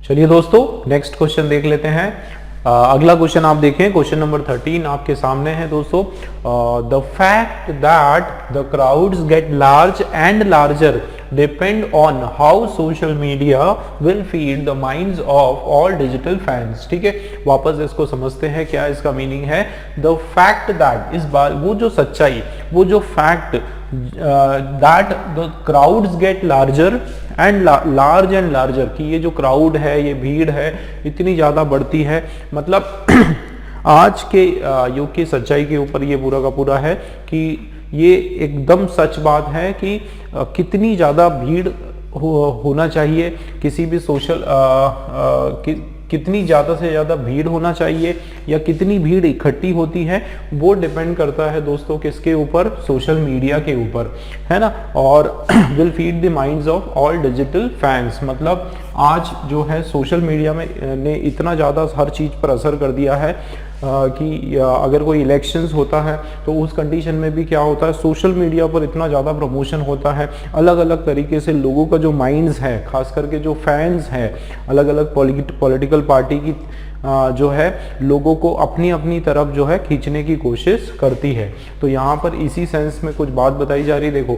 चलिए दोस्तों next question देख लेते हैं। अगला क्वेश्चन आप देखें, क्वेश्चन नंबर 13 आपके सामने है दोस्तों। The fact that the crowds get large and larger depend on how social media will feed the minds of all digital fans. ठीक है, वापस इसको समझते हैं क्या इसका मीनिंग है। द फैक्ट दैट, इस बार वो जो सच्चाई, वो जो fact that the crowds get larger and larger, कि ये जो क्राउड है, ये भीड़ है, इतनी ज़्यादा बढ़ती है। मतलब आज के युग की सच्चाई के ऊपर ये पूरा का पूरा है कि ये एकदम सच बात है कि कितनी ज़्यादा भीड़ होना चाहिए किसी भी सोशल कितनी ज़्यादा से ज़्यादा भीड़ होना चाहिए या कितनी भीड़ इकट्ठी होती है, वो डिपेंड करता है दोस्तों किसके ऊपर, सोशल मीडिया के ऊपर, है ना। और will feed the minds of all digital fans, मतलब आज जो है सोशल मीडिया में ने इतना ज़्यादा हर चीज़ पर असर कर दिया है कि अगर कोई इलेक्शंस होता है तो उस कंडीशन में भी क्या होता है, सोशल मीडिया पर इतना ज़्यादा प्रमोशन होता है। अलग अलग तरीके से लोगों का जो माइंड्स है, खास करके जो फैंस हैं, अलग अलग पॉलिटिकल पार्टी की जो है लोगों को अपनी अपनी तरफ जो है खींचने की कोशिश करती है। तो यहाँ पर इसी सेंस में कुछ बात बताई जा रही है। देखो,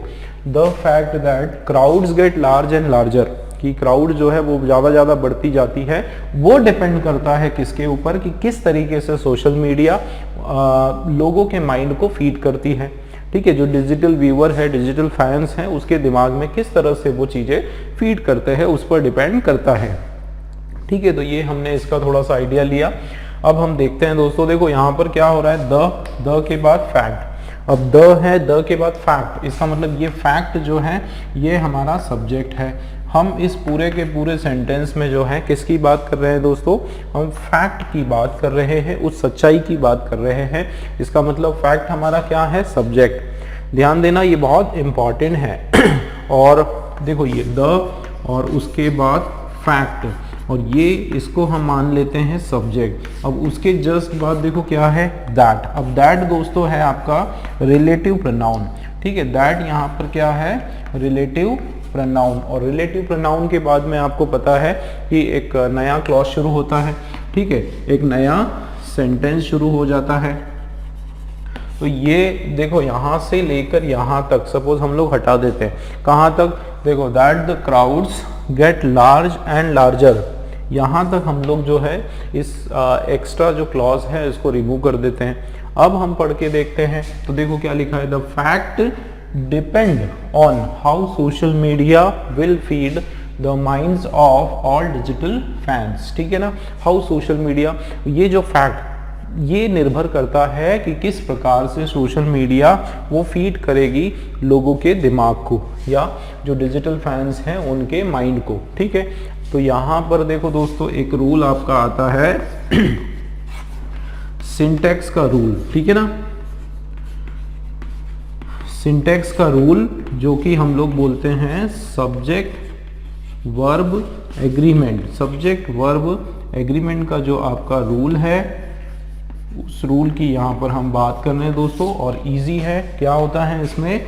the fact that crowds get large and larger, कि क्राउड जो है वो ज़्यादा बढ़ती जाती है, वो डिपेंड करता है किसके ऊपर, कि किस तरीके से सोशल मीडिया लोगों के माइंड को फीड करती है। ठीक है, जो डिजिटल व्यूअर है, डिजिटल फैंस हैं, उसके दिमाग में किस तरह से वो चीज़ें फीड करते हैं, उस पर डिपेंड करता है। ठीक है, तो ये हमने इसका थोड़ा सा आइडिया लिया। अब हम देखते हैं दोस्तों, देखो यहाँ पर क्या हो रहा है, द के बाद फैक्ट। अब द है, द के बाद फैक्ट, इसका मतलब ये फैक्ट जो है ये हमारा सब्जेक्ट है। हम इस पूरे के पूरे सेंटेंस में जो है किसकी बात कर रहे हैं दोस्तों, हम फैक्ट की बात कर रहे हैं, उस सच्चाई की बात कर रहे हैं। इसका मतलब फैक्ट हमारा क्या है, सब्जेक्ट। ध्यान देना, ये बहुत इंपॉर्टेंट है। और देखो ये द और उसके बाद फैक्ट, और ये इसको हम मान लेते हैं सब्जेक्ट। अब उसके जस्ट बाद देखो क्या है, दैट। अब दैट दोस्तों है आपका रिलेटिव प्रोनाउन। ठीक है, दैट यहाँ पर क्या है, रिलेटिव प्रोनाउन। और रिलेटिव प्रोनाउन के बाद में आपको पता है कि एक नया क्लॉज शुरू होता है। ठीक है, एक नया सेंटेंस शुरू हो जाता है। तो ये देखो यहाँ से लेकर यहाँ तक सपोज हम लोग हटा देते हैं, कहाँ तक, देखो that the crowds get large and larger, यहाँ तक हम लोग जो है इस एक्स्ट्रा जो क्लॉज है इसको रिमूव कर देते हैं। अब हम पढ़ के देखते हैं, तो देखो क्या लिखा है, the fact depend on how social media will feed the minds of all digital fans. ठीक है ना, हाउ सोशल मीडिया, ये जो फैक्ट ये निर्भर करता है कि किस प्रकार से सोशल मीडिया वो फीड करेगी लोगों के दिमाग को या जो डिजिटल फैंस हैं उनके माइंड को। ठीक है, तो यहाँ पर देखो दोस्तों एक रूल आपका आता है सिंटैक्स का रूल। ठीक है ना, सिंटैक्स का रूल जो कि हम लोग बोलते हैं subject verb agreement. Subject verb agreement का जो आपका रूल है, उस रूल की यहाँ पर हम बात कर रहे हैं दोस्तों। और इजी है, क्या होता है इसमें,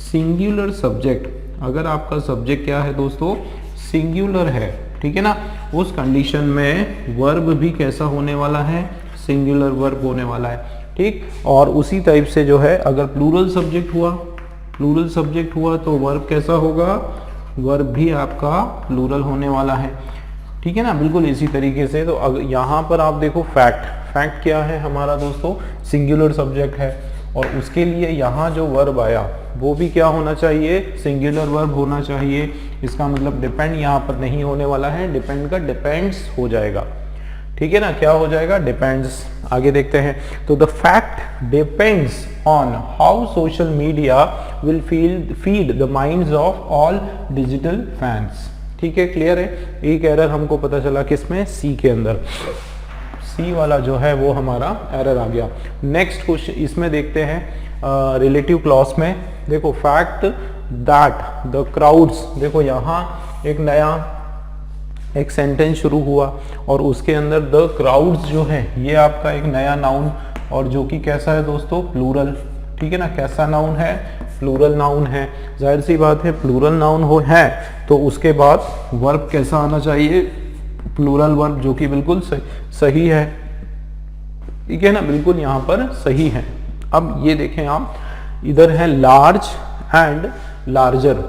सिंगुलर सब्जेक्ट। अगर आपका सब्जेक्ट क्या है दोस्तों, सिंगुलर है, ठीक है ना, उस कंडीशन में वर्ब भी कैसा होने वाला है, सिंगुलर वर्ब होने वाला है। ठीक, और उसी टाइप से जो है अगर प्लूरल सब्जेक्ट हुआ तो वर्ब कैसा होगा, वर्ब भी आपका प्लूरल होने वाला है। ठीक है ना, बिल्कुल इसी तरीके से। तो अगर यहाँ पर आप देखो फैक्ट क्या है हमारा दोस्तों, सिंगुलर सब्जेक्ट है, और उसके लिए यहाँ जो वर्ब आया वो भी क्या होना चाहिए, सिंगुलर वर्ब होना चाहिए। इसका मतलब डिपेंड यहाँ पर नहीं होने वाला है, डिपेंड का डिपेंड्स हो जाएगा। ठीक है ना, क्या हो जाएगा, डिपेंड्स। आगे देखते हैं, तो the fact depends on how social media will feed the minds of all digital fans. ठीक है, क्लियर है। एक एरर हमको पता चला किसमें, सी के अंदर, सी वाला जो है वो हमारा एरर आ गया। नेक्स्ट क्वेश्चन इसमें देखते हैं रिलेटिव क्लॉज में। देखो फैक्ट दैट द क्राउड्स, देखो यहाँ एक नया एक सेंटेंस शुरू हुआ और उसके अंदर द क्राउड्स जो है ये आपका एक नया नाउन, और जो कि कैसा है दोस्तों, प्लूरल। ठीक है ना, कैसा नाउन है, प्लूरल नाउन है। जाहिर सी बात है प्लूरल नाउन है तो उसके बाद वर्ब कैसा आना चाहिए, प्लूरल वर्ब जो कि बिल्कुल सही है, ठीक है ना, बिल्कुल यहाँ पर सही है। अब ये देखें आप, इधर है लार्ज एंड लार्जर।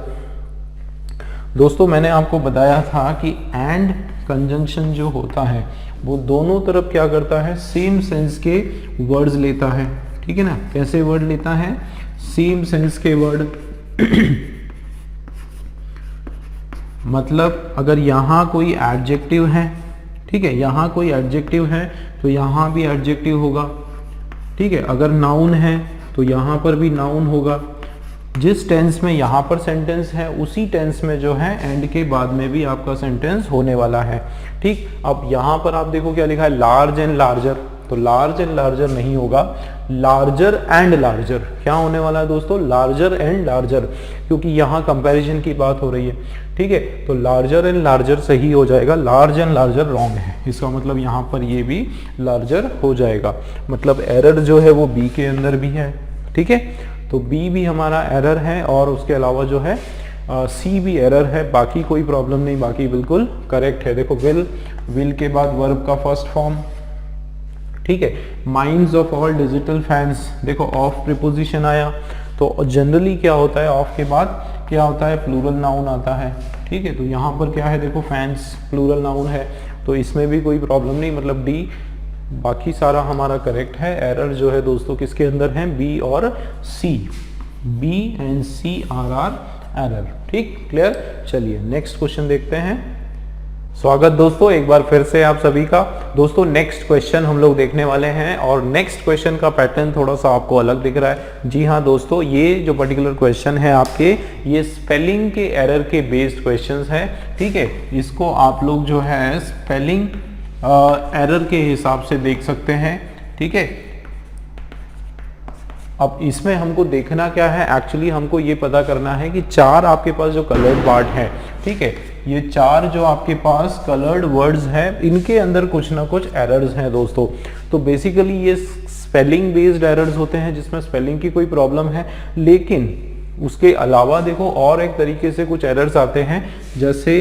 दोस्तों मैंने आपको बताया था कि एंड कंजंक्शन जो होता है वो दोनों तरफ क्या करता है, सेम सेंस के वर्ड्स लेता है, ठीक है ना। कैसे वर्ड लेता है, सेम सेंस के वर्ड। मतलब अगर यहाँ कोई एडजेक्टिव है, ठीक है, यहाँ कोई एडजेक्टिव है तो यहाँ भी एडजेक्टिव होगा, ठीक है। अगर नाउन है तो यहाँ पर भी नाउन होगा। जिस टेंस में यहाँ पर सेंटेंस है उसी टेंस में जो है एंड के बाद में भी आपका सेंटेंस होने वाला है, ठीक। अब यहाँ पर आप देखो क्या लिखा है, लार्ज एंड लार्जर, तो लार्ज एंड लार्जर नहीं होगा, लार्जर एंड लार्जर। क्या होने वाला है दोस्तों, लार्जर एंड लार्जर, क्योंकि यहाँ कंपैरिजन की बात हो रही है, ठीक है। तो लार्जर एंड लार्जर सही हो जाएगा, लार्ज एंड लार्जर रॉन्ग है। इसका मतलब यहाँ पर ये भी लार्जर हो जाएगा, मतलब एरर जो है वो बी के अंदर भी है, ठीक है। तो बी भी हमारा एरर है और उसके अलावा जो है सी भी एरर है, बाकी कोई प्रॉब्लम नहीं, बाकी बिल्कुल करेक्ट है। देखो विल के बाद वर्ब का फर्स्ट फॉर्म, ठीक है। Minds of all digital fans, देखो ऑफ प्रीपोजिशन आया, तो जनरली क्या होता है, ऑफ के बाद क्या होता है, प्लूरल नाउन आता है, ठीक है। तो यहाँ पर क्या है, देखो फैंस प्लूरल नाउन है, तो इसमें भी कोई प्रॉब्लम नहीं, मतलब डी, बाकी सारा हमारा करेक्ट है। एरर जो है दोस्तों किसके अंदर है, बी और C, B and C are error, ठीक, क्लियर। चलिए नेक्स्ट क्वेश्चन देखते हैं। स्वागत दोस्तों एक बार फिर से आप सभी का। दोस्तों नेक्स्ट क्वेश्चन हम लोग देखने वाले हैं और नेक्स्ट क्वेश्चन का पैटर्न थोड़ा सा आपको अलग दिख रहा है। जी हाँ दोस्तों, ये जो पर्टिकुलर क्वेश्चन है आपके, ये स्पेलिंग के एरर के बेस्ड क्वेश्चंस है, ठीक है। इसको आप लोग जो है स्पेलिंग एरर के हिसाब से देख सकते हैं, ठीक है। अब इसमें हमको देखना क्या है, एक्चुअली हमको ये पता करना है कि चार आपके पास जो कलर्ड पार्ट है, ठीक है, ये चार जो आपके पास कलर्ड वर्ड्स हैं इनके अंदर कुछ ना कुछ एरर्स हैं दोस्तों। तो बेसिकली ये स्पेलिंग बेस्ड एरर्स होते हैं जिसमें स्पेलिंग की कोई प्रॉब्लम है, लेकिन उसके अलावा देखो और एक तरीके से कुछ एरर्स आते हैं, जैसे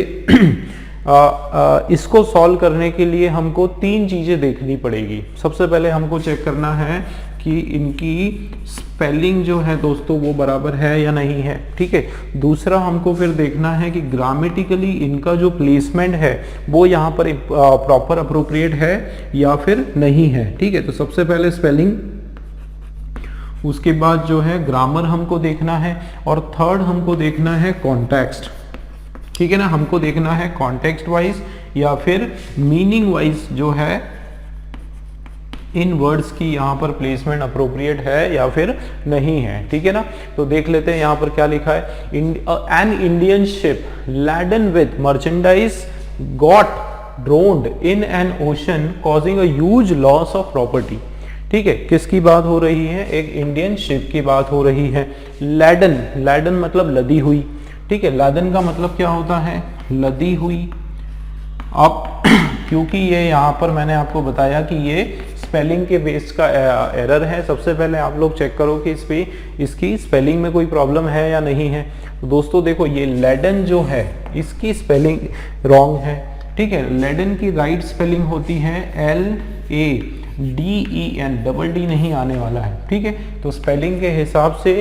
इसको सॉल्व करने के लिए हमको तीन चीजें देखनी पड़ेगी। सबसे पहले हमको चेक करना है कि इनकी स्पेलिंग जो है दोस्तों वो बराबर है या नहीं है, ठीक है। दूसरा हमको फिर देखना है कि ग्रामेटिकली इनका जो प्लेसमेंट है वो यहाँ पर प्रॉपर अप्रोप्रिएट है या फिर नहीं है, ठीक है। तो सबसे पहले स्पेलिंग, उसके बाद जो है ग्रामर हमको देखना है, और थर्ड हमको देखना है कॉन्टेक्स्ट, ठीक है ना। हमको देखना है कॉन्टेक्स्ट वाइज या फिर मीनिंग वाइज जो है इन वर्ड्स की यहाँ पर प्लेसमेंट अप्रोप्रिएट है या फिर नहीं है, ठीक है ना। तो देख लेते हैं यहाँ पर क्या लिखा है, an Indian ship laden with merchandise got drowned in an ocean causing a huge loss of property, ठीक है। किसकी बात हो रही है, एक इंडियन शिप की बात हो रही है। लैडन, लैडन मतलब लदी हुई, ठीक है। लादन का मतलब क्या होता है, लदी हुई। अब क्योंकि ये यहाँ पर मैंने आपको बताया कि ये स्पेलिंग के बेस का एरर है, सबसे पहले आप लोग चेक करो कि इस पे इसकी स्पेलिंग में कोई प्रॉब्लम है या नहीं है। तो दोस्तों देखो ये लेडन जो है इसकी स्पेलिंग रॉन्ग है, ठीक है। लेडन की राइट स्पेलिंग होती है LADEN, डबल डी नहीं आने वाला है, ठीक है। तो स्पेलिंग के हिसाब से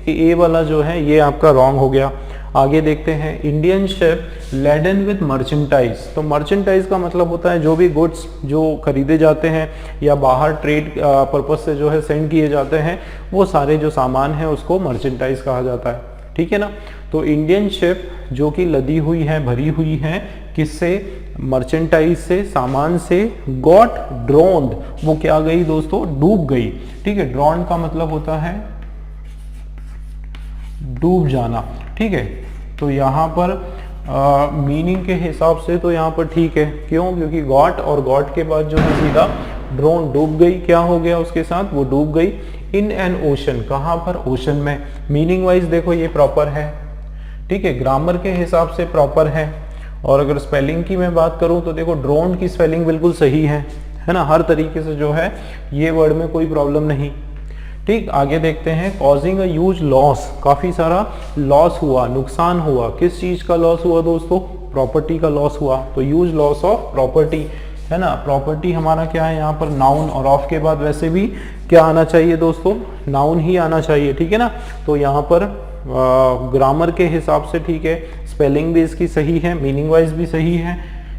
ए वाला जो है ये आपका रॉन्ग हो गया। आगे देखते हैं, Indian ship laden with merchandise. तो मर्चेंटाइज का मतलब होता है जो भी गुड्स जो खरीदे जाते हैं या बाहर ट्रेड पर्पज से जो है सेंड किए जाते हैं, वो सारे जो सामान है उसको मर्चेंटाइज कहा जाता है, ठीक है ना। तो इंडियन शिप जो कि लदी हुई है, भरी हुई है, किससे, मर्चेंटाइज से, सामान से, गॉट ड्रोन्ड, वो क्या गई दोस्तों, डूब गई, ठीक है। ड्रोन्ड का मतलब होता है डूब जाना, ठीक है। तो यहाँ पर मीनिंग के हिसाब से तो यहाँ पर ठीक है, क्यों, क्योंकि गॉट और गॉट के बाद जो है सीधा ड्रोन, डूब गई, क्या हो गया उसके साथ, वो डूब गई इन एन ओशन, कहाँ पर, ओशन में। मीनिंग वाइज देखो ये प्रॉपर है, ठीक है, ग्रामर के हिसाब से प्रॉपर है। और अगर स्पेलिंग की मैं बात करूं तो देखो ड्रोन की स्पेलिंग बिल्कुल सही है ना, हर तरीके से जो है ये वर्ड में कोई प्रॉब्लम नहीं, ठीक, आगे देखते हैं, कॉजिंग अ ह्यूज लॉस, काफी सारा लॉस हुआ, नुकसान हुआ। किस चीज का लॉस हुआ दोस्तों? प्रॉपर्टी का लॉस हुआ। तो ह्यूज लॉस ऑफ प्रॉपर्टी, है ना। प्रॉपर्टी हमारा क्या है यहाँ पर? नाउन, और ऑफ के बाद वैसे भी क्या आना चाहिए दोस्तों? नाउन ही आना चाहिए, ठीक है ना। तो यहाँ पर ग्रामर के हिसाब से ठीक है, स्पेलिंग भी इसकी सही है, मीनिंग वाइज भी सही है।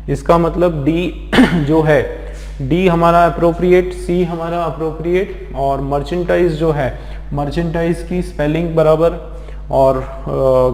इसका मतलब डी जो है, डी हमारा अप्रोप्रिएट, सी हमारा अप्रोप्रिएट, और मर्चेंटाइज जो है, मर्चेंटाइज की स्पेलिंग बराबर, और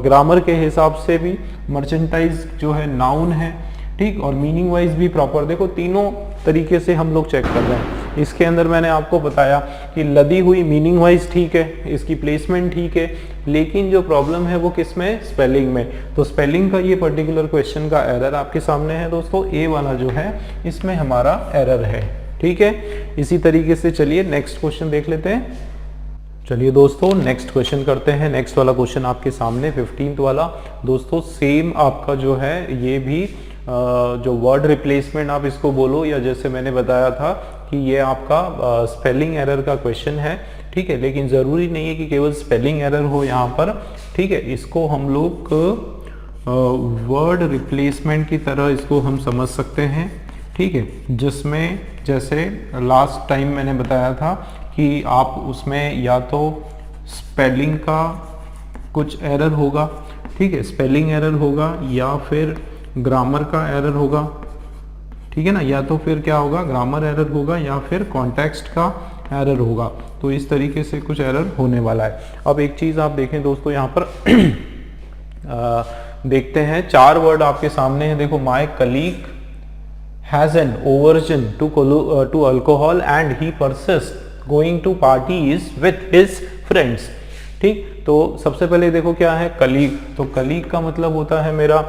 ग्रामर के हिसाब से भी मर्चेंटाइज जो है नाउन है, ठीक, और मीनिंग वाइज भी प्रॉपर। देखो तीनों तरीके से हम लोग चेक कर रहे हैं। इसके अंदर मैंने आपको बताया कि लदी हुई मीनिंग वाइज ठीक है, इसकी प्लेसमेंट ठीक है, लेकिन जो प्रॉब्लम है वो किस में? स्पेलिंग में। तो स्पेलिंग का ये पर्टिकुलर क्वेश्चन का एरर आपके सामने है दोस्तों, ए वाला जो है इसमें हमारा एरर है, ठीक है। इसी तरीके से चलिए नेक्स्ट क्वेश्चन देख लेते हैं। चलिए दोस्तों नेक्स्ट क्वेश्चन करते हैं। नेक्स्ट वाला क्वेश्चन आपके सामने 15th वाला दोस्तों, सेम आपका जो है ये भी जो वर्ड रिप्लेसमेंट आप इसको बोलो, या जैसे मैंने बताया था कि ये आपका स्पेलिंग एरर का क्वेश्चन है, ठीक है। लेकिन ज़रूरी नहीं है कि केवल स्पेलिंग एरर हो यहाँ पर, ठीक है। इसको हम लोग वर्ड रिप्लेसमेंट की तरह इसको हम समझ सकते हैं, ठीक है। जिसमें जैसे लास्ट टाइम मैंने बताया था कि आप उसमें या तो स्पेलिंग का कुछ एरर होगा, ठीक है, स्पेलिंग एरर होगा, या फिर ग्रामर का एरर होगा, ठीक है ना, या तो फिर क्या होगा? ग्रामर एरर होगा, या फिर कॉन्टेक्स्ट का एरर होगा। तो इस तरीके से कुछ एरर होने वाला है। अब एक चीज आप देखें दोस्तों, यहाँ पर देखते हैं, 4 वर्ड आपके सामने हैं। देखो, my colleague has an aversion to alcohol and he persist going to parties with his friends, ठीक। तो सबसे पहले देखो क्या है? कलीग। तो कलीग का मतलब होता है मेरा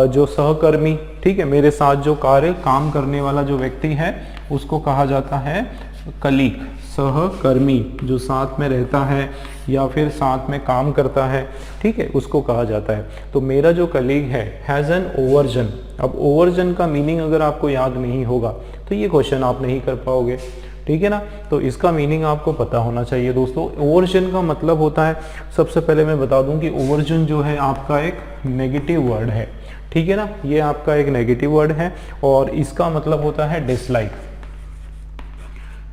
जो सहकर्मी, ठीक है, मेरे साथ जो काम करने वाला जो व्यक्ति है उसको कहा जाता है कलीग, सहकर्मी, जो साथ में रहता है या फिर साथ में काम करता है, ठीक है, उसको कहा जाता है। तो मेरा जो कलीग है हैज़ एन ओवर्जन। अब ओवर्जन का मीनिंग अगर आपको याद नहीं होगा तो ये क्वेश्चन आप नहीं कर पाओगे, ठीक है ना। तो इसका मीनिंग आपको पता होना चाहिए दोस्तों। ओवर्जन का मतलब होता है, सबसे पहले मैं बता दूं कि ओवर्जन जो है आपका एक नेगेटिव वर्ड है, ठीक है ना। ये आपका एक नेगेटिव वर्ड है और इसका मतलब होता है डिसलाइक,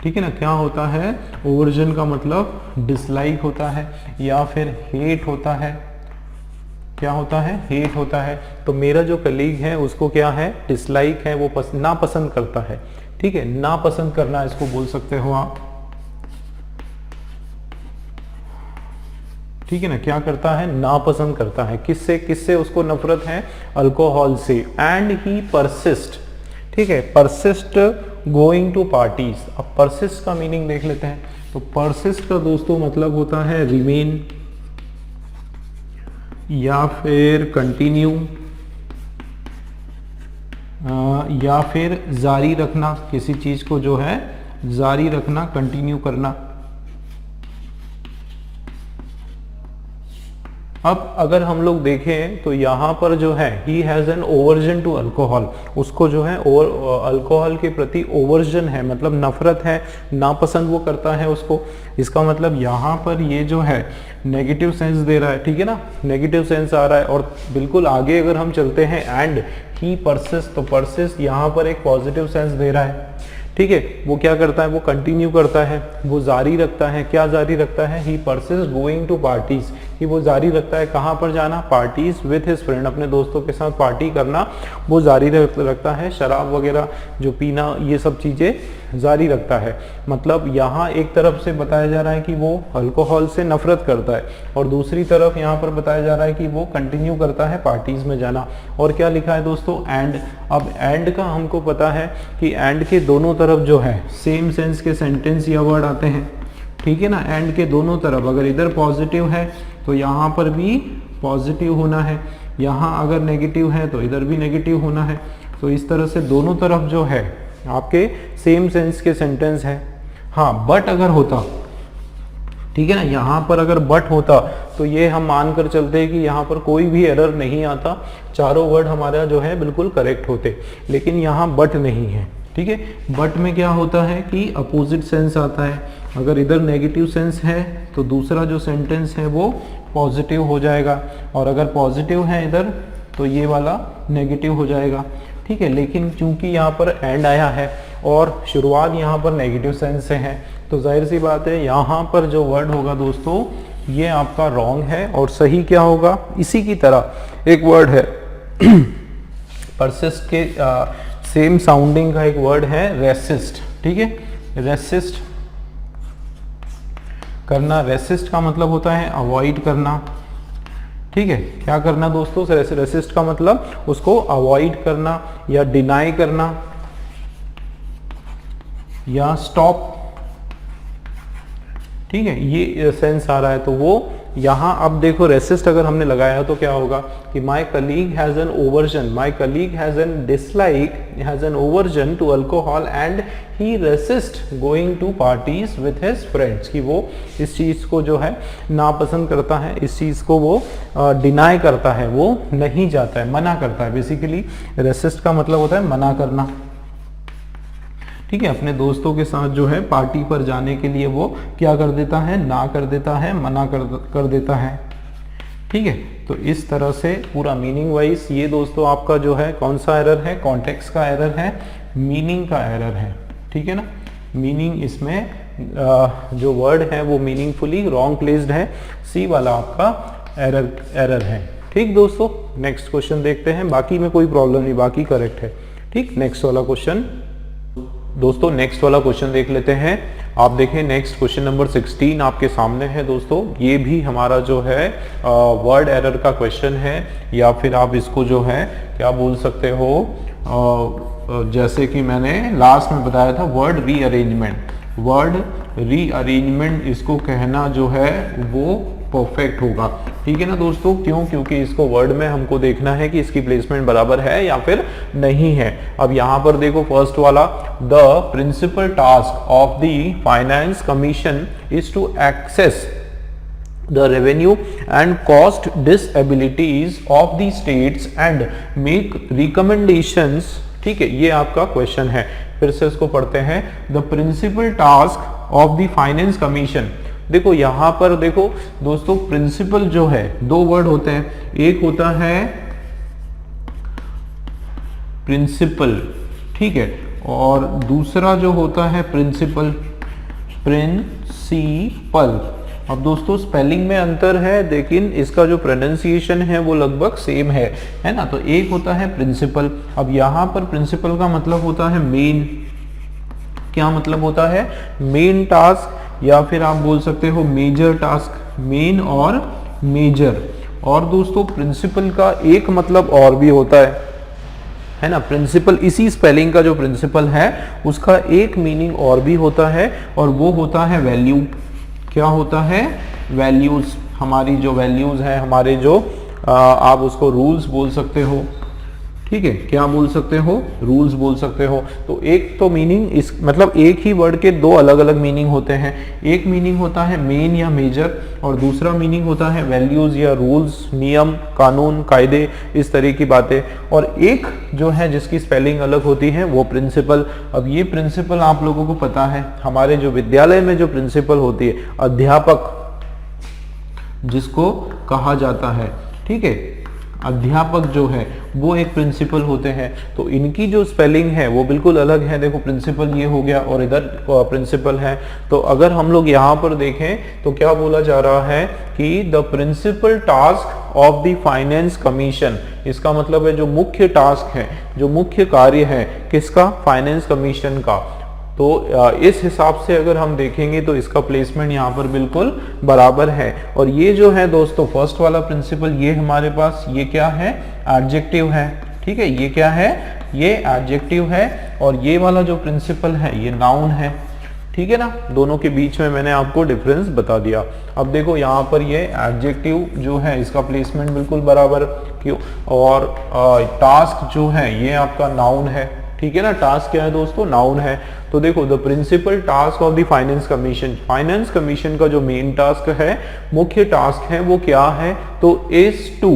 ठीक है ना। क्या होता है? ओवर्जन का मतलब डिसलाइक होता है या फिर हेट होता है। क्या होता है? हेट होता है। तो मेरा जो कलीग है उसको क्या है? डिसलाइक है, वो नापसंद करता है, ठीक है। नापसंद करना इसको बोल सकते हो आप, ठीक है ना। क्या करता है? नापसंद करता है। किससे? किससे उसको नफरत है? अल्कोहल से। एंड ही परसिस्ट, ठीक है, परसिस्ट गोइंग टू पार्टीज। अब परसिस्ट का मीनिंग देख लेते हैं। तो परसिस्ट का दोस्तों मतलब होता है रिमेन या फिर कंटिन्यू या फिर जारी रखना, किसी चीज को जो है जारी रखना, कंटिन्यू करना। अब अगर हम लोग देखें तो यहाँ पर जो है he has an aversion to alcohol, उसको जो है अल्कोहल के प्रति ओवर्जन है, मतलब नफरत है, नापसंद वो करता है उसको। इसका मतलब यहाँ पर ये जो है नेगेटिव सेंस दे रहा है, ठीक है ना, नेगेटिव सेंस आ रहा है। और बिल्कुल आगे अगर हम चलते हैं एंड ही परसिस्ट, तो परसिस्ट यहाँ पर एक पॉजिटिव सेंस दे रहा है, ठीक है। वो क्या करता है? वो कंटिन्यू करता है, वो जारी रखता है। क्या जारी रखता है? ही परसिस्ट गोइंग टू पार्टीज, कि वो जारी रखता है कहाँ पर जाना? पार्टीज विथ हिज फ्रेंड, अपने दोस्तों के साथ पार्टी करना वो जारी रखता है। शराब वगैरह जो पीना, ये सब चीज़ें जारी रखता है। मतलब यहाँ एक तरफ से बताया जा रहा है कि वो अल्कोहल से नफरत करता है और दूसरी तरफ यहाँ पर बताया जा रहा है कि वो कंटिन्यू करता है पार्टीज में जाना। और क्या लिखा है दोस्तों? एंड। अब एंड का हमको पता है कि एंड के दोनों तरफ जो है सेम सेंस के सेंटेंस या वर्ड आते हैं, ठीक है ना। एंड के दोनों तरफ अगर इधर पॉजिटिव है तो यहाँ पर भी पॉजिटिव होना है, यहाँ अगर नेगेटिव है तो इधर भी नेगेटिव होना है। तो इस तरह से दोनों तरफ जो है आपके सेम सेंस के सेंटेंस है। हाँ, बट अगर होता, ठीक है ना, यहाँ पर अगर बट होता तो ये हम मानकर चलते हैं कि यहाँ पर कोई भी एरर नहीं आता, चारों वर्ड हमारा जो है बिल्कुल करेक्ट होते। लेकिन यहाँ बट नहीं है, ठीक है। बट में क्या होता है कि अपोजिट सेंस आता है, अगर इधर नेगेटिव सेंस है तो दूसरा जो सेंटेंस है वो पॉजिटिव हो जाएगा, और अगर पॉजिटिव है इधर तो ये वाला नेगेटिव हो जाएगा। ठीक है, लेकिन चूंकि यहाँ पर एंड आया है और शुरुआत यहाँ पर नेगेटिव सेंस से है, तो जाहिर सी बात है यहाँ पर जो वर्ड होगा दोस्तों ये आपका रॉन्ग है, और सही क्या होगा, इसी की तरह एक वर्ड है परसिस्ट के सेम साउंडिंग का एक वर्ड है रेसिस्ट। ठीक है, रेसिस्ट करना, रेसिस्ट का मतलब होता है अवॉइड करना। ठीक है, क्या करना दोस्तों, रेसिस्ट का मतलब उसको अवॉइड करना या डिनाई करना या स्टॉप। ठीक है, ये सेंस आ रहा है, तो वो यहाँ अब देखो रेसिस्ट अगर हमने लगाया तो क्या होगा कि my colleague has an aversion, my colleague has an dislike, has an aversion to alcohol and he resist going to parties with his friends, कि वो इस चीज़ को जो है नापसंद करता है, इस चीज़ को वो डिनाई करता है, वो नहीं जाता है, मना करता है। बेसिकली रेसिस्ट का मतलब होता है मना करना। ठीक है, अपने दोस्तों के साथ जो है पार्टी पर जाने के लिए वो क्या कर देता है, ना कर देता है, मना कर देता है। ठीक है, तो इस तरह से पूरा मीनिंग वाइज ये दोस्तों आपका जो है कौन सा एरर है, कॉन्टेक्स्ट का एरर है, मीनिंग का एरर है। ठीक है ना, मीनिंग इसमें जो वर्ड है वो मीनिंगफुली रॉन्ग प्लेस्ड है, सी वाला आपका एरर है। ठीक दोस्तों, नेक्स्ट क्वेश्चन देखते हैं, बाकी में कोई प्रॉब्लम नहीं, बाकी करेक्ट है। ठीक, नेक्स्ट वाला क्वेश्चन दोस्तों, नेक्स्ट वाला क्वेश्चन देख लेते हैं। आप देखें नेक्स्ट क्वेश्चन नंबर 16 आपके सामने है दोस्तों। ये भी हमारा जो है वर्ड एरर का क्वेश्चन है, या फिर आप इसको जो है क्या बोल सकते हो, जैसे कि मैंने लास्ट में बताया था वर्ड रीअरेंजमेंट, वर्ड रीअरेंजमेंट इसको कहना जो है वो परफेक्ट होगा। ठीक है ना दोस्तों, क्यों, क्योंकि इसको वर्ड में हमको देखना है कि इसकी प्लेसमेंट बराबर है या फिर नहीं है। अब यहाँ पर देखो फर्स्ट वाला, the principal task of the finance commission is to access the revenue and cost disabilities of the states and make recommendations। ठीक है, ये आपका क्वेश्चन है, फिर से इसको पढ़ते हैं। The principal task of the finance commission, देखो यहां पर देखो दोस्तों प्रिंसिपल जो है दो वर्ड होते हैं, एक होता है प्रिंसिपल, ठीक है, और दूसरा जो होता है प्रिंसिपल, प्रिंसिपल। अब दोस्तों स्पेलिंग में अंतर है, लेकिन इसका जो प्रोनाउंसिएशन है वो लगभग सेम है ना। तो एक होता है प्रिंसिपल, अब यहाँ पर प्रिंसिपल का मतलब होता है मेन। क्या मतलब होता है, मेन टास्क, या फिर आप बोल सकते हो मेजर टास्क, मेन और मेजर। और दोस्तों प्रिंसिपल का एक मतलब और भी होता है ना, प्रिंसिपल, इसी स्पेलिंग का जो प्रिंसिपल है उसका एक मीनिंग और भी होता है, और वो होता है वैल्यू। क्या होता है, वैल्यूज। हमारी जो वैल्यूज है, हमारे जो आप उसको रूल्स बोल सकते हो, ठीक है, क्या बोल सकते हो, रूल्स बोल सकते हो। तो एक तो मीनिंग इस मतलब एक ही वर्ड के दो अलग अलग मीनिंग होते हैं, एक मीनिंग होता है मेन या मेजर, और दूसरा मीनिंग होता है वैल्यूज या रूल्स, नियम, कानून, कायदे, इस तरह की बातें। और एक जो है जिसकी स्पेलिंग अलग होती है वो प्रिंसिपल। अब ये प्रिंसिपल आप लोगों को पता है, हमारे जो विद्यालय में जो प्रिंसिपल होती है, अध्यापक जिसको कहा जाता है, ठीक है, अध्यापक जो है वो एक प्रिंसिपल होते हैं। तो इनकी जो स्पेलिंग है वो बिल्कुल अलग है। देखो प्रिंसिपल ये हो गया और इधर प्रिंसिपल है। तो अगर हम लोग यहाँ पर देखें तो क्या बोला जा रहा है कि the principal task of the finance commission, इसका मतलब है जो मुख्य टास्क है, जो मुख्य कार्य है किसका, फाइनेंस कमीशन का। तो इस हिसाब से अगर हम देखेंगे तो इसका प्लेसमेंट यहाँ पर बिल्कुल बराबर है। और ये जो है दोस्तों फर्स्ट वाला प्रिंसिपल, ये हमारे पास ये क्या है, एडजेक्टिव है, ठीक है, ये क्या है, ये एडजेक्टिव है। और ये वाला जो प्रिंसिपल है ये नाउन है, ठीक है ना। दोनों के बीच में मैंने आपको डिफरेंस बता दिया। अब देखो यहाँ पर ये एडजेक्टिव जो है इसका प्लेसमेंट बिल्कुल बराबर, क्यों, और टास्क जो है ये आपका नाउन है, ठीक है ना। टास्क क्या है दोस्तों, नाउन है। तो देखो the principal task of the finance commission, finance commission का जो मेन टास्क है, मुख्य टास्क है, वो क्या है, तो इज टू।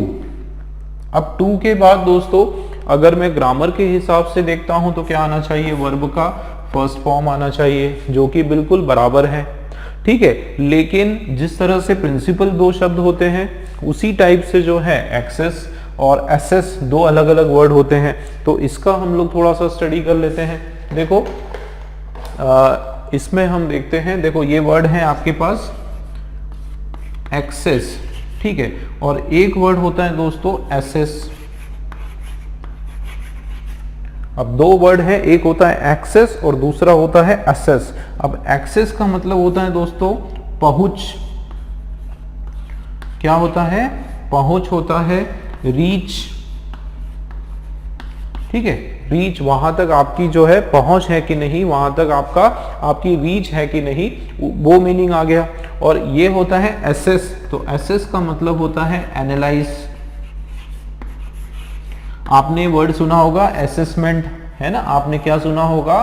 अब टू के बाद दोस्तों अगर मैं ग्रामर के हिसाब से देखता हूं तो क्या आना चाहिए, वर्ब का फर्स्ट फॉर्म आना चाहिए, जो कि बिल्कुल बराबर है। ठीक है। लेकिन जिस तरह से प्रिंसिपल दो शब्द होते हैं उसी टाइप से जो है एक्सेस और एसेस दो अलग अलग वर्ड होते हैं। तो इसका हम लोग थोड़ा सा स्टडी कर लेते हैं। देखो इसमें हम देखते हैं, देखो ये वर्ड है आपके पास एक्सेस, ठीक है, और एक वर्ड होता है दोस्तों एसेस। अब दो वर्ड है, एक होता है एक्सेस और दूसरा होता है एसेस। अब एक्सेस का मतलब होता है दोस्तों पहुंच, क्या होता है, पहुंच होता है, रीच, ठीक है, रीच, वहां तक आपकी जो है पहुंच है कि नहीं, वहां तक आपकी रीच है कि नहीं, वो मीनिंग आ गया। और ये होता है एसेस, तो एसेस का मतलब होता है एनालाइज। आपने वर्ड सुना होगा असेसमेंट, है ना, आपने क्या सुना होगा,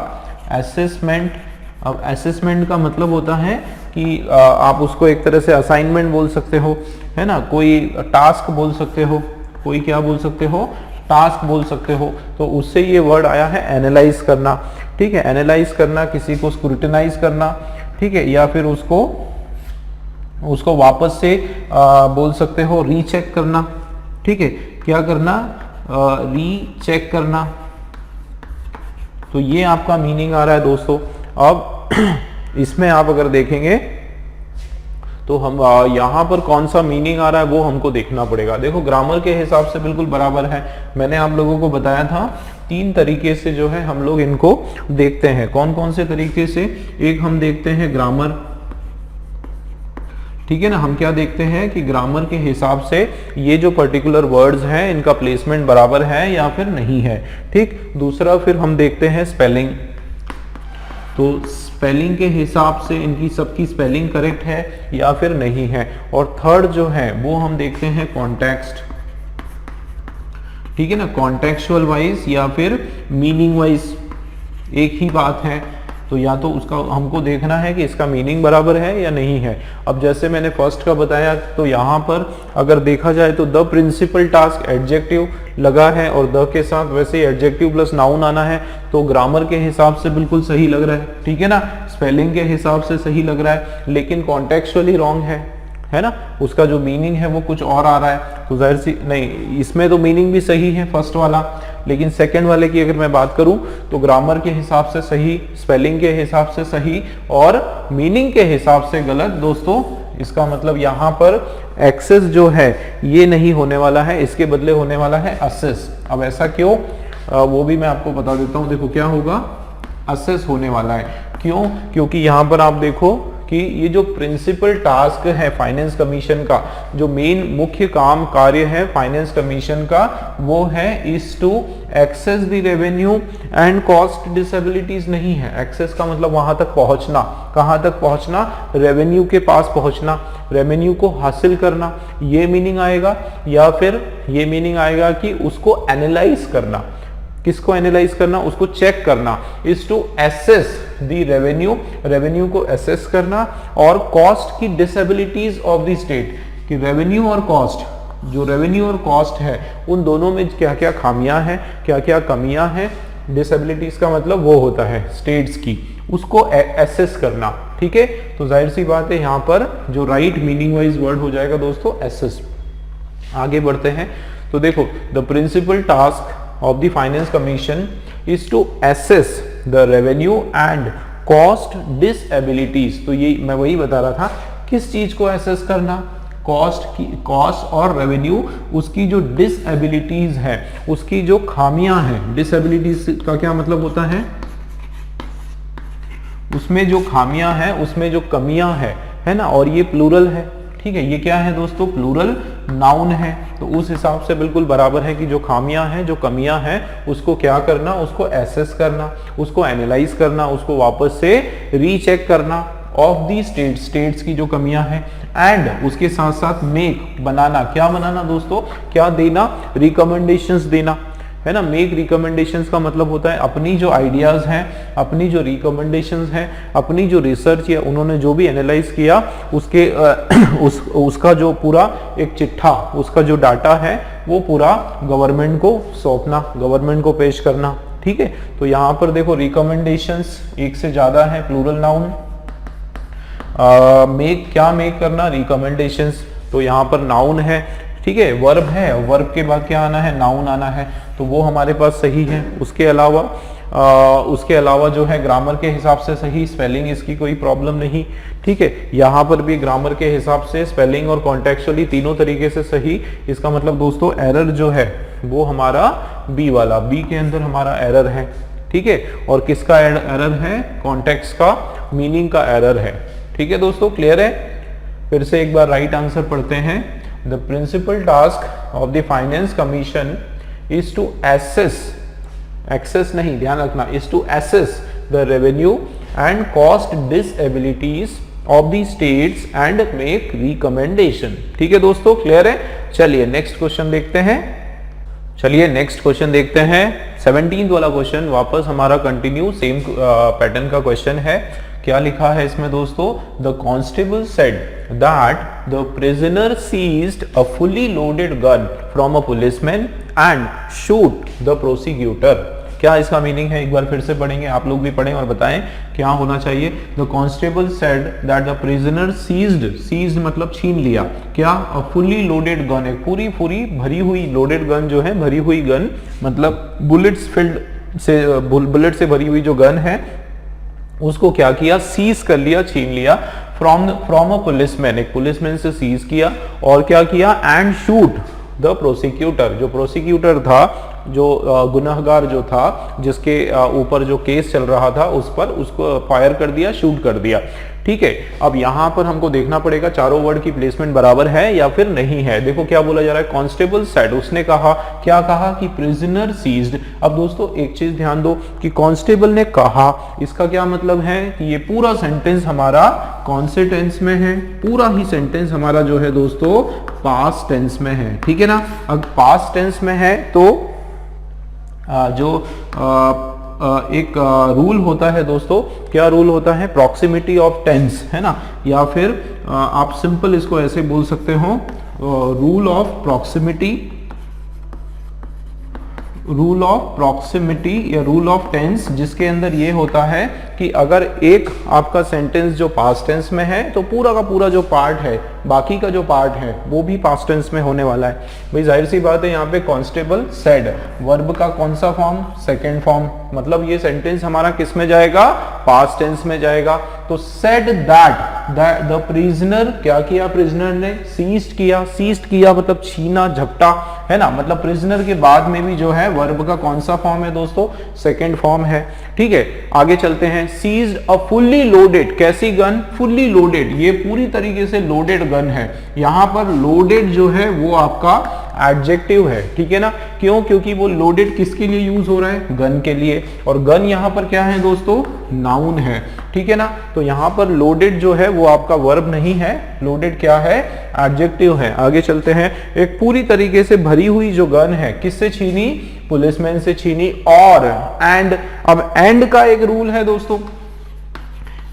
असेसमेंट। अब असेसमेंट का मतलब होता है कि आप उसको एक तरह से असाइनमेंट बोल सकते हो, है ना, कोई टास्क बोल सकते हो, कोई क्या बोल सकते हो, टास्क बोल सकते हो। तो उससे ये वर्ड आया है एनालाइज करना, ठीक है, एनालाइज करना, किसी को स्क्रूटिनाइज करना, ठीक है, या फिर उसको वापस से बोल सकते हो रीचेक करना, ठीक है, क्या करना, रीचेक करना। तो ये आपका मीनिंग आ रहा है दोस्तों। अब इसमें आप अगर देखेंगे तो हम यहाँ पर कौन सा मीनिंग आ रहा है वो हमको देखना पड़ेगा। देखो ग्रामर के हिसाब से बिल्कुल बराबर है। मैंने आप लोगों को बताया था तीन तरीके से जो है हम लोग इनको देखते हैं। कौन कौन से तरीके से, एक हम देखते हैं ग्रामर, ठीक है ना, हम क्या देखते हैं कि ग्रामर के हिसाब से ये जो पर्टिकुलर वर्ड्स हैं इनका प्लेसमेंट बराबर है या फिर नहीं है, ठीक। दूसरा फिर हम देखते हैं स्पेलिंग, तो स्पेलिंग के हिसाब से इनकी सबकी स्पेलिंग करेक्ट है या फिर नहीं है। और थर्ड जो है वो हम देखते हैं कॉन्टेक्स्ट, ठीक है ना, कॉन्टेक्चुअल वाइज या फिर मीनिंग वाइज, एक ही बात है। तो या तो उसका हमको देखना है कि इसका मीनिंग बराबर है या नहीं है। अब जैसे मैंने फर्स्ट का बताया, तो यहाँ पर अगर देखा जाए तो द प्रिंसिपल टास्क एडजेक्टिव लगा है और द के साथ वैसे एडजेक्टिव प्लस नाउन आना है, तो ग्रामर के हिसाब से बिल्कुल सही लग रहा है, ठीक है ना, स्पेलिंग के हिसाब से सही लग रहा है, लेकिन कॉन्टेक्चुअली रॉन्ग है ना, उसका जो मीनिंग है वो कुछ और आ रहा है। तो जाहिर सी नहीं, इसमें तो मीनिंग भी सही है फर्स्ट वाला, लेकिन सेकंड वाले की अगर मैं बात करूं तो ग्रामर के हिसाब से सही, स्पेलिंग के हिसाब से सही और मीनिंग के हिसाब से गलत। दोस्तों इसका मतलब यहाँ पर एक्सेस जो है ये नहीं होने वाला है, इसके बदले होने वाला है असेस। अब ऐसा क्यों, वो भी मैं आपको बता देता हूँ। देखो क्या होगा, असेस होने वाला है। क्यों, क्योंकि यहाँ पर आप देखो कि ये जो प्रिंसिपल टास्क है फाइनेंस कमीशन का, जो मेन मुख्य काम कार्य है फाइनेंस कमीशन का, वो है is to access the revenue and cost disabilities नहीं है। एक्सेस का मतलब वहां तक पहुंचना, कहां तक पहुंचना, रेवेन्यू के पास पहुंचना, रेवेन्यू को हासिल करना, ये मीनिंग आएगा। या फिर ये मीनिंग आएगा कि उसको एनालाइज करना, किसको एनालाइज करना, उसको चेक करना, is to assess the revenue, revenue को एसेस करना, और कॉस्ट की डिसेबिलिटीज ऑफ द स्टेट, कि रेवेन्यू और कॉस्ट, जो रेवेन्यू और कॉस्ट है उन दोनों में क्या क्या खामियां हैं, क्या क्या कमियां हैं। डिसेबिलिटीज का मतलब वो होता है स्टेट्स की, उसको एसेस करना, ठीक है। तो जाहिर सी बात है यहाँ पर जो राइट मीनिंग वाइज वर्ड हो जाएगा दोस्तों एसेस। आगे बढ़ते हैं तो देखो, the principal task of the finance commission is to assess the revenue and cost disabilities। तो ये मैं वही बता रहा था, किस चीज को एसेस करना, कॉस्ट और रेवेन्यू, उसकी जो डिसेबिलिटीज है, उसकी जो खामियां हैं। डिसेबिलिटीज का क्या मतलब होता है, उसमें जो खामियां हैं, उसमें जो कमियां है ना, और ये प्लूरल है, ठीक है। ये क्या है दोस्तों, प्लूरल नाउन है। तो उस हिसाब से बिल्कुल बराबर है कि जो खामियां हैं, जो कमियां हैं, उसको क्या करना, उसको एसेस करना, उसको एनालाइज करना, उसको वापस से रीचेक करना ऑफ दी स्टेट्स की जो कमियां हैं। एंड उसके साथ साथ मेक, बनाना, क्या बनाना दोस्तों, क्या देना, रिकमेंडेशंस देना, है ना। मेक रिकमेंडेशंस का मतलब होता है अपनी जो आइडियाज हैं, अपनी जो रिकमेंडेशंस हैं, अपनी जो रिसर्च या उन्होंने जो भी एनालाइज किया उसके उसका जो पूरा एक चिट्ठा, उसका जो डाटा है वो पूरा गवर्नमेंट को सौंपना, गवर्नमेंट को पेश करना, ठीक है। तो यहाँ पर देखो रिकमेंडेशंस एक से ज्यादा है, प्लूरल नाउन। क्या मेक करना, रिकमेंडेशंस। तो यहाँ पर नाउन है, ठीक है, वर्ब है, वर्ब के बाद क्या आना है, नाउन आना है, तो वो हमारे पास सही है। उसके अलावा जो है ग्रामर के हिसाब से सही, स्पेलिंग इसकी कोई प्रॉब्लम नहीं, ठीक है। यहाँ पर भी ग्रामर के हिसाब से स्पेलिंग और कॉन्टेक्चुअली तीनों तरीके से सही। इसका मतलब दोस्तों एरर जो है वो हमारा बी वाला, बी के अंदर हमारा एरर है, ठीक है। और किसका एरर है, कॉन्टेक्स्ट का, मीनिंग का एरर है, ठीक है दोस्तों, क्लियर है। फिर से एक बार राइट आंसर पढ़ते हैं। The principal task of the finance commission is to access नहीं, ध्यान रखना, is to assess the revenue and cost disabilities of the states and make recommendation, ठीक है दोस्तों, क्लियर है। चलिए नेक्स्ट क्वेश्चन देखते हैं। 17th वाला क्वेश्चन वापस हमारा कंटिन्यू सेम पैटर्न का क्वेश्चन है। क्या लिखा है इसमें दोस्तों, the constable said that the prisoner seized a fully loaded gun from a policeman and shoot the prosecutor. क्या इसका मीनिंग है, एक बार फिर से पढ़ेंगे, आप लोग भी पढ़ें और बताएं क्या होना चाहिए। The constable said that the prisoner seized मतलब छीन लिया, क्या, अ फुली लोडेड गन, एक पूरी भरी हुई, लोडेड गन जो है भरी हुई गन, मतलब बुलेट से भरी हुई जो गन है उसको क्या किया, सीज कर लिया, छीन लिया, फ्रॉम अ पुलिसमैन, एक पुलिसमैन से सीज किया, और क्या किया, एंड शूट द प्रोसिक्यूटर, जो प्रोसिक्यूटर था, जो गुनहगार जो था, जिसके ऊपर जो केस चल रहा था उस पर उसको फायर कर दिया, शूट कर दिया, ठीक है। अब यहां पर हमको देखना पड़ेगा चारों वर्ड की प्लेसमेंट बराबर है या फिर नहीं है। देखो क्या बोला जा रहा है, कांस्टेबल सेड, उसने कहा, क्या कहा कि प्रिजनर सीज्ड। अब दोस्तों एक चीज ध्यान दो कि कांस्टेबल ने कहा, इसका क्या मतलब है कि ये पूरा सेंटेंस हमारा कौन से टेंस में है, पूरा ही सेंटेंस हमारा जो है दोस्तों पास्ट टेंस में है, ठीक है ना। अब पास्ट टेंस में है तो एक रूल होता है दोस्तों, क्या रूल होता है, प्रॉक्सिमिटी ऑफ टेंस, है ना, या फिर आप सिंपल इसको ऐसे बोल सकते हो, रूल ऑफ प्रॉक्सिमिटी या रूल ऑफ टेंस, जिसके अंदर ये होता है कि अगर एक आपका सेंटेंस जो पास्ट टेंस में है तो पूरा का पूरा जो पार्ट है, बाकी का जो पार्ट है वो भी पास्ट टेंस में होने वाला है। भाई जाहिर सी बात है, यहाँ पे कांस्टेबल सेड, वर्ब का कौन सा फॉर्म, सेकंड फॉर्म, मतलब ये सेंटेंस हमारा किस में जाएगा, पास्ट टेंस में जाएगा। तो सेड दैट द प्रिजनर, क्या किया, प्रिजनर ने सीज्ड किया मतलब छीना, झपटा, है ना, मतलब प्रिजनर के बाद में भी जो है वर्ब का कौन सा फॉर्म है दोस्तों, सेकंड फॉर्म है, ठीक है। आगे चलते हैं, सीज्ड अ फुल्ली लोडेड, कैसी गन, फुल्ली लोडेड, ये पूरी तरीके से लोडेड गन है। यहां पर लोडेड जो है वो आपका एडजेक्टिव है, ठीक है ना, क्यों, क्योंकि वो लोडेड किसके लिए यूज हो रहा है, गन के लिए, और गन यहां पर क्या है दोस्तों, नाउन है, ठीक है ना। तो यहां पर लोडेड जो है वो आपका वर्ब नहीं है, लोडेड क्या है, एडजेक्टिव है। आगे चलते हैं, एक पूरी तरीके से भरी हुई जो गन है, किससे छीनी, पुलिसमैन से छीनी, और एंड, अब एंड का एक रूल है दोस्तों,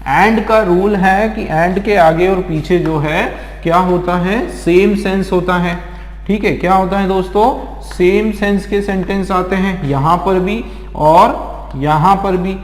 एंड का रूल है कि एंड के आगे और पीछे जो है क्या होता है, सेम सेंस होता है, ठीक है। क्या होता है दोस्तों, सेम सेंस के सेंटेंस आते हैं, यहां पर भी और यहां पर भी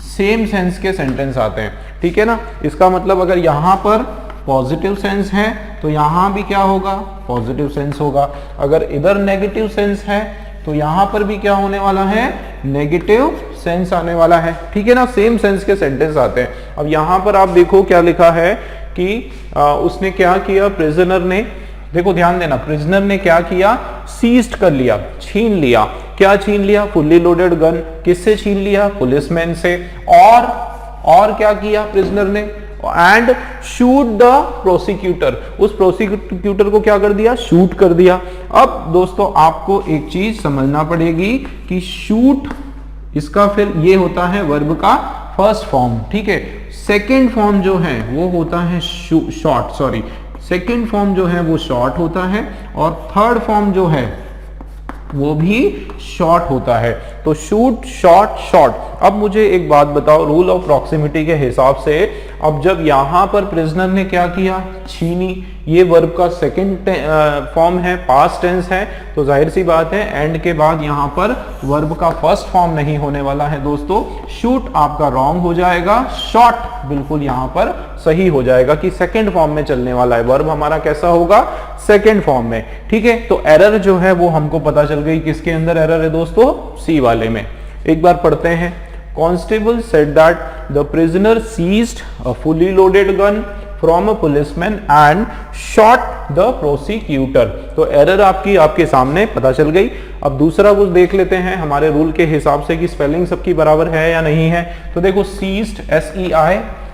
सेम सेंस के सेंटेंस आते हैं, ठीक है ना। इसका मतलब अगर यहां पर पॉजिटिव सेंस है तो यहां भी क्या होगा, पॉजिटिव सेंस होगा। अगर इधर नेगेटिव सेंस है तो यहां पर भी क्या होने वाला है, नेगेटिव सेंस आने वाला है, ठीक है ना, सेम सेंस के सेंटेंस आते हैं। अब यहां पर आप देखो क्या लिखा है कि उसने क्या किया, प्रिजनर ने, देखो ध्यान देना, प्रिजनर ने क्या किया, सीज्ड कर लिया, छीन लिया, क्या छीन लिया, फुल्ली लोडेड गन, किससे छीन लिया, पुलिसमैन से, और क्या किया प्रिजनर ने, एंड शूट द प्रोसिक्यूटर, उस प्रोसिक्यूटर को क्या कर दिया, शूट कर दिया। अब दोस्तों आपको एक चीज समझना पड़ेगी कि शूट, इसका फिर ये होता है वर्ब का फर्स्ट फॉर्म, ठीक है। सेकेंड फॉर्म जो है वो होता है शॉर्ट, सॉरी, सेकेंड फॉर्म जो है वो शॉर्ट होता है, और थर्ड फॉर्म जो है वो भी शॉर्ट होता है। तो शूट, शॉर्ट, शॉर्ट। अब मुझे एक बात बताओ, रूल ऑफ प्रॉक्सिमिटी के हिसाब से, अब जब यहां पर प्रिजनर ने क्या किया, छीनी, ये वर्ब का सेकंड फॉर्म है, पास्ट टेंस है, तो जाहिर सी बात है एंड के बाद यहाँ पर वर्ब का फर्स्ट फॉर्म नहीं होने वाला है दोस्तों। शूट आपका रॉन्ग हो जाएगा, शॉट बिल्कुल यहाँ पर सही हो जाएगा कि सेकंड फॉर्म में चलने वाला है, वर्ब हमारा कैसा होगा, सेकंड फॉर्म में। ठीक है, तो एरर जो है वो हमको पता चल गई, किसके अंदर एरर है दोस्तों, सी वाले में। एक बार पढ़ते हैं। Constable said that the prisoner seized a fully loaded gun from a policeman and shot the prosecutor। तो एरर आपके सामने पता चल गई। अब दूसरा कुछ देख लेते हैं हमारे रूल के हिसाब से कि स्पेलिंग सबकी बराबर है या नहीं है। तो देखो seized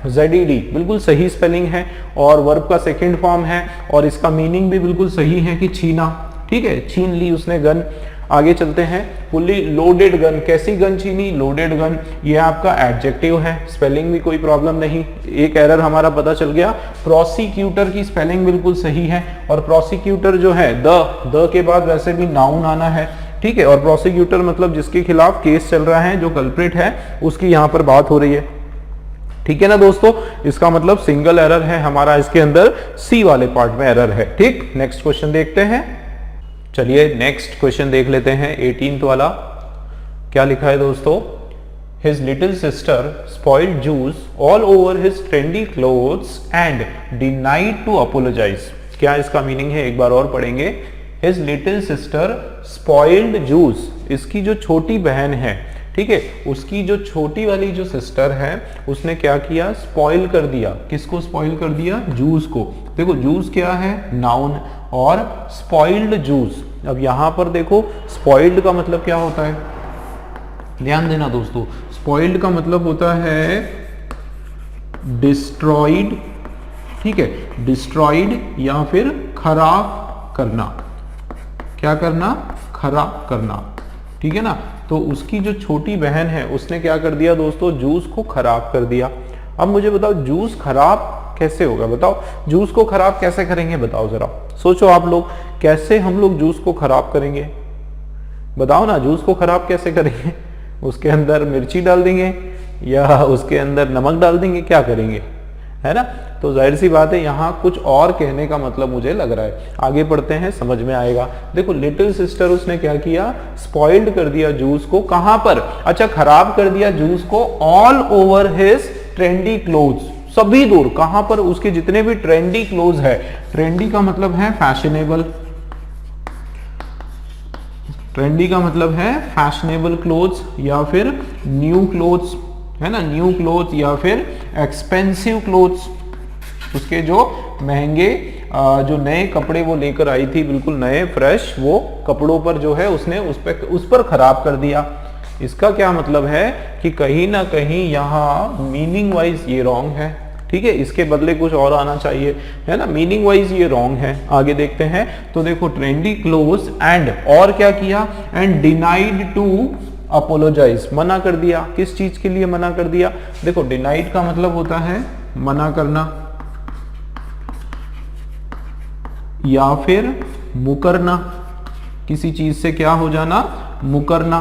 SEIZED बिल्कुल सही स्पेलिंग है और वर्ब का सेकंड फॉर्म है और इसका मीनिंग भी बिल्कुल सही है कि छीना। ठीक है, छीन ली उसने गन। आगे चलते हैं। फुली लोडेड गन, कैसी गन छीनी, लोडेड गन, ये आपका एडजेक्टिव है, स्पेलिंग भी कोई प्रॉब्लम नहीं। एक एरर हमारा पता चल गया, प्रोसिक्यूटर की स्पेलिंग बिल्कुल सही है और प्रोसिक्यूटर जो है द के बाद वैसे भी नाउन आना है। ठीक है, और प्रोसिक्यूटर मतलब जिसके खिलाफ केस चल रहा है, जो कल्प्रिट है उसकी यहाँ पर बात हो रही है। ठीक है ना दोस्तों, इसका मतलब सिंगल एरर है हमारा, इसके अंदर सी वाले पार्ट में एरर है। ठीक, नेक्स्ट क्वेश्चन देखते हैं। चलिए नेक्स्ट क्वेश्चन देख लेते हैं 18th वाला। क्या लिखा है दोस्तों, his little sister spoiled juice all over his trendy clothes and denied to apologise. क्या इसका मीनिंग है, एक बार और पढ़ेंगे। His little sister spoiled juice, इसकी जो छोटी बहन है, ठीक है, उसकी जो छोटी वाली जो सिस्टर है उसने क्या किया, स्पॉइल कर दिया। किसको स्पॉइल कर दिया, जूस को। देखो जूस क्या है, नाउन, और स्पॉइल्ड जूस। अब यहां पर देखो स्पॉइल्ड का मतलब क्या होता है, ध्यान देना दोस्तों, स्पॉइल्ड का मतलब होता है डिस्ट्रॉइड। ठीक है, डिस्ट्रॉइड या फिर खराब करना। क्या करना, खराब करना। ठीक है ना, तो उसकी जो छोटी बहन है उसने क्या कर दिया दोस्तों, जूस को खराब कर दिया। अब मुझे बताओ जूस खराब कैसे होगा, बताओ जूस को खराब कैसे करेंगे, बताओ जरा सोचो आप लोग, कैसे हम लोग जूस को खराब करेंगे, बताओ ना, जूस को खराब कैसे करेंगे। उसके अंदर मिर्ची डाल देंगे या उसके अंदर नमक डाल देंगे, क्या करेंगे, है ना। तो जाहिर सी बात है यहाँ कुछ और कहने का मतलब मुझे लग रहा है। आगे पढ़ते हैं, समझ में आएगा। देखो लिटिल सिस्टर उसने क्या किया, स्पॉइल्ड कर दिया जूस को। कहां पर, अच्छा खराब कर दिया जूस को all over his trendy clothes, सभी दूर। कहां पर, उसके जितने भी ट्रेंडी क्लोथ्स है, ट्रेंडी का मतलब है फैशनेबल, ट्रेंडी का मतलब है फैशनेबल क्लोथ्स या फिर न्यू क्लोथ्स, है ना, न्यू क्लोथ्स या फिर एक्सपेंसिव क्लोथ्स। उसके जो महंगे जो नए कपड़े वो लेकर आई थी, बिल्कुल नए फ्रेश, वो कपड़ों पर जो है उसने उस पर खराब कर दिया। इसका क्या मतलब है कि कहीं ना कहीं यहाँ मीनिंग वाइज ये रॉन्ग है। ठीक है, इसके बदले कुछ और आना चाहिए, है ना, मीनिंग वाइज ये रॉन्ग है। आगे देखते हैं। तो देखो ट्रेंडी क्लोथ्स एंड, और क्या किया, एंड डिनाइड टू अपोलोजाइज, मना कर दिया। किस चीज के लिए मना कर दिया, देखो डिनाइड का मतलब होता है मना करना या फिर मुकरना, किसी चीज से क्या हो जाना, मुकरना।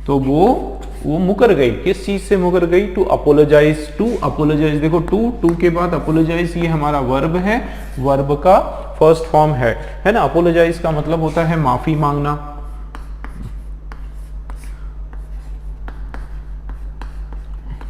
तो वो मुकर गई, किस चीज से मुकर गई, टू अपोलोजाइज। टू अपोलोजाइज, देखो टू के बाद अपोलोजाइज, ये हमारा वर्ब है, वर्ब का फर्स्ट फॉर्म है ना। अपोलोजाइज का मतलब होता है माफी मांगना।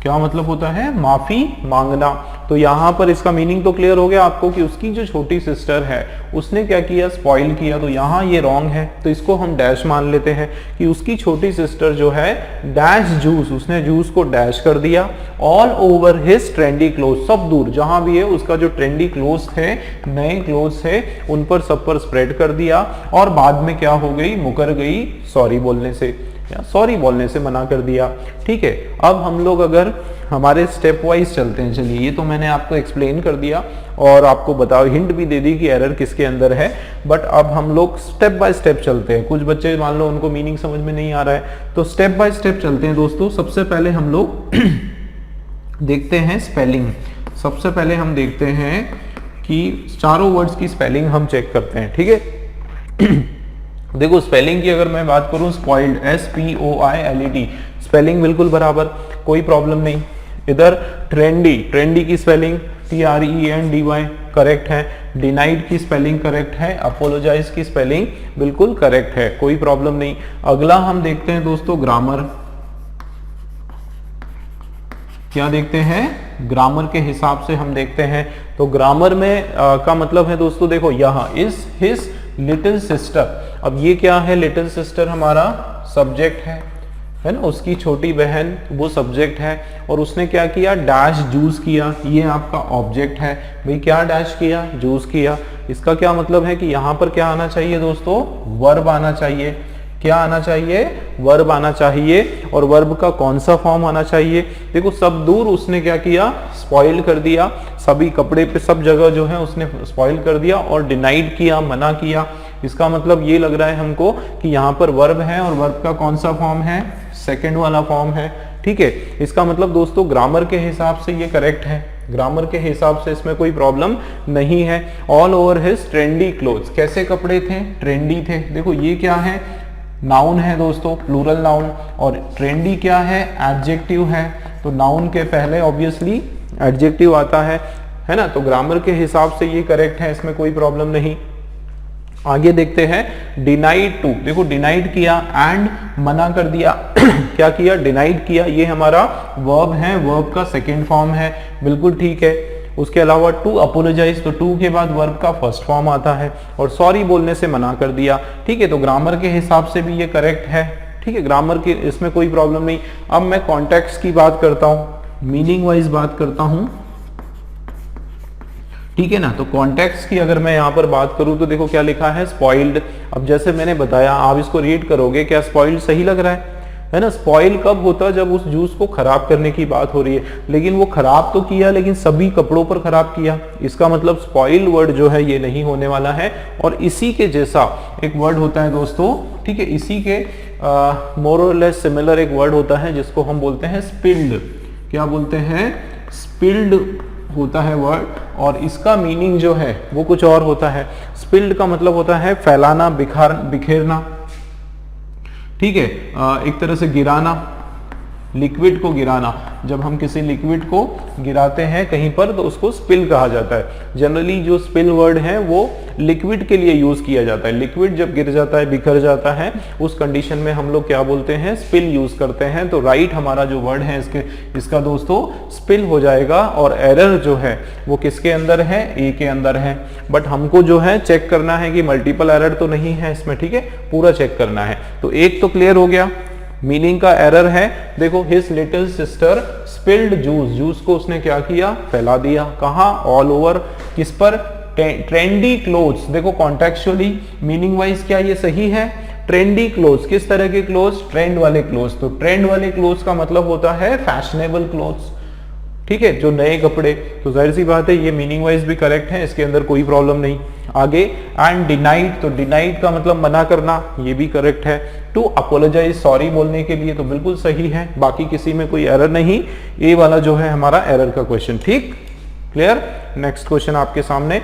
क्या मतलब होता है, माफी मांगना। तो यहां पर इसका मीनिंग तो क्लियर हो गया आपको कि उसकी जो छोटी सिस्टर है उसने क्या किया, स्पॉइल किया। तो यहां ये रॉन्ग है, तो इसको हम डैश मान लेते हैं कि उसकी छोटी सिस्टर जो है डैश जूस, उसने जूस को डैश कर दिया all over his trendy cloth, सब दूर जहां भी है उसका जो ट्रेंडी क्लोथ्स थे, नए क्लोथ्स है, उन पर सब पर स्प्रेड कर दिया। और बाद में क्या हो गई, मुकर गई, सॉरी बोलने से, सॉरी बोलने से मना कर दिया। ठीक है, अब हम लोग अगर हमारे स्टेप वाइज चलते हैं। चलिए, ये तो मैंने आपको एक्सप्लेन कर दिया और आपको बताओ, हिंट भी दे दी कि एरर किसके अंदर है, बट अब हम लोग स्टेप बाय स्टेप चलते हैं। कुछ बच्चे मान लो उनको मीनिंग समझ में नहीं आ रहा है, तो स्टेप बाय स्टेप चलते हैं दोस्तों। सबसे पहले हम लोग देखते हैं स्पेलिंग। सबसे पहले हम देखते हैं कि चारों वर्ड्स की स्पेलिंग हम चेक करते हैं। ठीक है, देखो स्पेलिंग की अगर मैं बात करूं, स्पॉइल्ड SPOILED, स्पेलिंग बिल्कुल बराबर, कोई प्रॉब्लम नहीं। इधर ट्रेंडी, ट्रेंडी की स्पेलिंग TRENDY करेक्ट है, डिनाइड की स्पेलिंग करेक्ट है, अपोलोजाइज की स्पेलिंग बिल्कुल करेक्ट है, कोई प्रॉब्लम नहीं। अगला हम देखते हैं दोस्तों ग्रामर। क्या देखते हैं? ग्रामर के हिसाब से हम देखते हैं। तो ग्रामर में का मतलब है दोस्तों, देखो यहाँ इज हिज लिटिल सिस्टर। अब ये क्या है? लिटिल सिस्टर हमारा सब्जेक्ट है ना, उसकी छोटी बहन वो सब्जेक्ट है, और उसने क्या किया? डैश जूस किया, ये आपका ऑब्जेक्ट है। भाई क्या डैश किया? जूस किया। इसका क्या मतलब है कि यहाँ पर क्या आना चाहिए दोस्तों? वर्ब आना चाहिए। क्या आना चाहिए? वर्ब आना चाहिए। और वर्ब का कौन सा फॉर्म आना चाहिए? देखो सब दूर उसने क्या किया? स्पॉइल कर दिया, सभी कपड़े पे सब जगह जो है उसने स्पॉइल कर दिया और डिनाइड किया, मना किया। इसका मतलब ये लग रहा है हमको कि यहाँ पर वर्ब है और वर्ब का कौन सा फॉर्म है? सेकंड वाला फॉर्म है। ठीक है, इसका मतलब दोस्तों ग्रामर के हिसाब से ये करेक्ट है, ग्रामर के हिसाब से इसमें कोई प्रॉब्लम नहीं है। All over his trendy clothes, कैसे कपड़े थे? ट्रेंडी थे। देखो ये क्या है? नाउन है दोस्तों, प्लूरल नाउन, और ट्रेंडी क्या है? एडजेक्टिव है। तो नाउन के पहले ऑब्वियसली एडजेक्टिव आता है ना, तो ग्रामर के हिसाब से ये करेक्ट है, इसमें कोई प्रॉब्लम नहीं। आगे देखते हैं डिनाइड टू। देखो डिनाइड किया एंड मना कर दिया क्या किया? डिनाइड किया। ये हमारा वर्ब है, वर्ब का सेकंड फॉर्म है, बिल्कुल ठीक है। उसके अलावा टू अपोलोजाइज, तो टू के बाद वर्ब का फर्स्ट फॉर्म आता है, और सॉरी बोलने से मना कर दिया। ठीक है, तो ग्रामर के हिसाब से भी ये करेक्ट है। ठीक है, ग्रामर के इसमें कोई प्रॉब्लम नहीं। अब मैं कॉन्टेक्स्ट की बात करता हूं, मीनिंग वाइज बात करता हूं। ठीक है ना, तो कॉन्टेक्स्ट की अगर मैं यहाँ पर बात करूं तो देखो क्या लिखा है? स्पॉइल्ड। अब जैसे मैंने बताया, आप इसको रीड करोगे, क्या स्पॉइल्ड सही लग रहा है ना? स्पॉइल कब होता है? जब उस जूस को खराब करने की बात हो रही है, लेकिन वो खराब तो किया, लेकिन सभी कपड़ों पर खराब किया। इसका मतलब स्पॉइल वर्ड जो है ये नहीं होने वाला है। और इसी के जैसा एक वर्ड होता है दोस्तों, ठीक है, इसी के मोर और लेस सिमिलर एक वर्ड होता है जिसको हम बोलते हैं स्पिल्ड। क्या बोलते हैं? स्पिल्ड होता है वर्ड, और इसका मीनिंग जो है वो कुछ और होता है। स्पिल्ड का मतलब होता है फैलाना, बिखेरना। ठीक है, एक तरह से गिराना, लिक्विड को गिराना। जब हम किसी लिक्विड को गिराते हैं कहीं पर तो उसको स्पिल कहा जाता है। जनरली जो स्पिल वर्ड है वो लिक्विड के लिए यूज किया जाता है। लिक्विड जब गिर जाता है, बिखर जाता है, उस कंडीशन में हम लोग क्या बोलते हैं? स्पिल यूज करते हैं। तो राइट हमारा जो वर्ड है इसका दोस्तों स्पिल हो जाएगा, और एरर जो है वो किसके अंदर है? ए के अंदर है। बट हमको जो है चेक करना है कि मल्टीपल एरर तो नहीं है इसमें। ठीक है, पूरा चेक करना है। तो एक तो क्लियर हो गया, मीनिंग का एरर है। देखो his little sister spilled juice, juice को उसने क्या किया? फैला दिया। कहाँ? All over. किस पर? Trendy clothes. देखो कॉन्टेक्चुअली मीनिंग वाइज क्या ये सही है? ट्रेंडी क्लोथ्स, किस तरह के क्लोथ्स? ट्रेंड वाले क्लोथ्स। तो ट्रेंड वाले क्लोथ्स का मतलब होता है फैशनेबल क्लोथ्स। ठीक है, जो नए कपड़े। तो जाहिर सी बात है ये मीनिंग वाइज भी करेक्ट है, इसके अंदर कोई प्रॉब्लम नहीं। आगे एंड डिनाइड, तो डिनाइड का मतलब मना करना, ये भी करेक्ट है। टू अपोलोजाइज, सॉरी बोलने के लिए, तो बिल्कुल सही है, बाकी किसी में कोई एरर नहीं। ए वाला जो है हमारा एरर का क्वेश्चन। ठीक, क्लियर। नेक्स्ट क्वेश्चन आपके सामने।